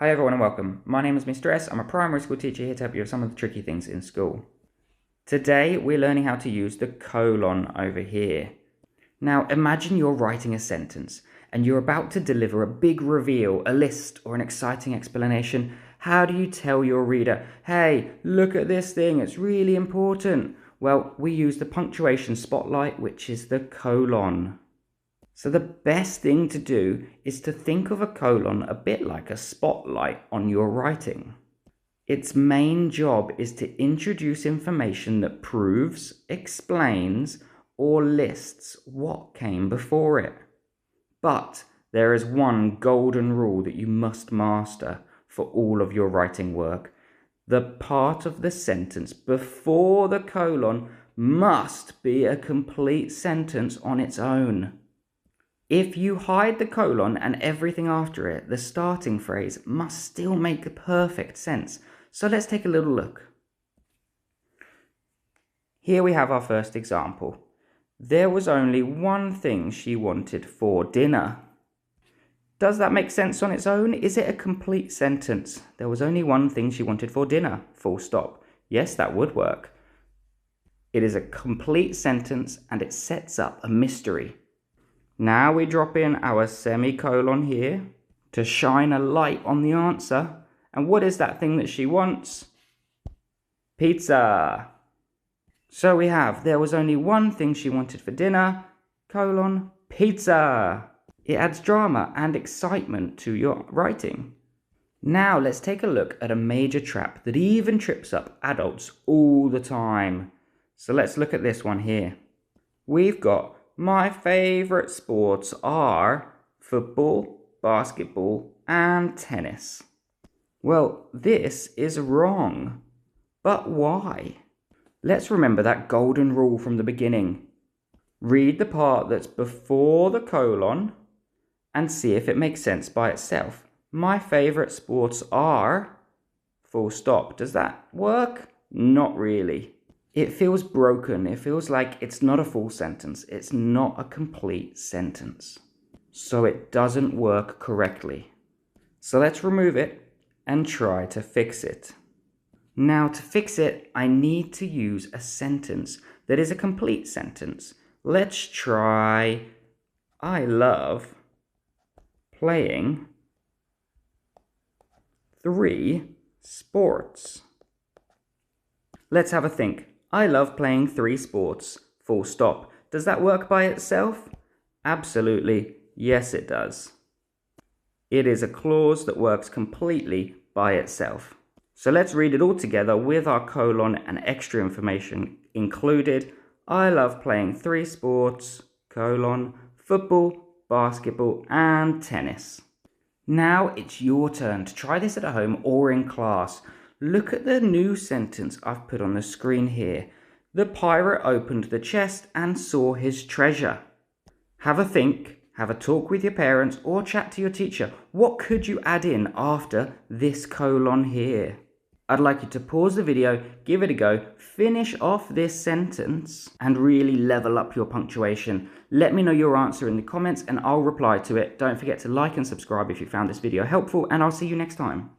Hi everyone and welcome. My name is Mr. S. I'm a primary school teacher here to help you with some of the tricky things in school. Today we're learning how to use the colon over here. Now imagine you're writing a sentence and you're about to deliver a big reveal, a list or an exciting explanation. How do you tell your reader, hey, look at this thing, it's really important? Well, we use the punctuation spotlight, which is the colon. So the best thing to do is to think of a colon a bit like a spotlight on your writing. Its main job is to introduce information that proves, explains, or lists what came before it. But there is one golden rule that you must master for all of your writing work. The part of the sentence before the colon must be a complete sentence on its own. If you hide the colon and everything after it, the starting phrase must still make perfect sense. So let's take a little look. Here we have our first example. There was only one thing she wanted for dinner. Does that make sense on its own? Is it a complete sentence? There was only one thing she wanted for dinner, full stop. Yes, that would work. It is a complete sentence and it sets up a mystery. Now we drop in our semicolon here to shine a light on the answer. And what is that thing that she wants? Pizza. So we have, there was only one thing she wanted for dinner, colon, pizza. It adds drama and excitement to your writing. Now let's take a look at a major trap that even trips up adults all the time. So let's look at this one here. We've got, my favourite sports are football, basketball, and tennis. Well, this is wrong. But why? Let's remember that golden rule from the beginning. Read the part that's before the colon and see if it makes sense by itself. My favourite sports are, full stop. Does that work? Not really. It feels broken. It feels like it's not a full sentence. It's not a complete sentence. So it doesn't work correctly. So let's remove it and try to fix it. Now to fix it, I need to use a sentence that is a complete sentence. Let's try, I love playing 3 sports. Let's have a think. I love playing 3 sports, full stop. Does that work by itself? Absolutely, yes it does. It is a clause that works completely by itself. So let's read it all together with our colon and extra information included. I love playing 3 sports, colon, football, basketball, and tennis. Now it's your turn to try this at home or in class. Look at the new sentence I've put on the screen here. The pirate opened the chest and saw his treasure. Have a think, have a talk with your parents or chat to your teacher. What could you add in after this colon here? I'd like you to pause the video, give it a go, finish off this sentence and really level up your punctuation. Let me know your answer in the comments and I'll reply to it. Don't forget to like and subscribe if you found this video helpful and I'll see you next time.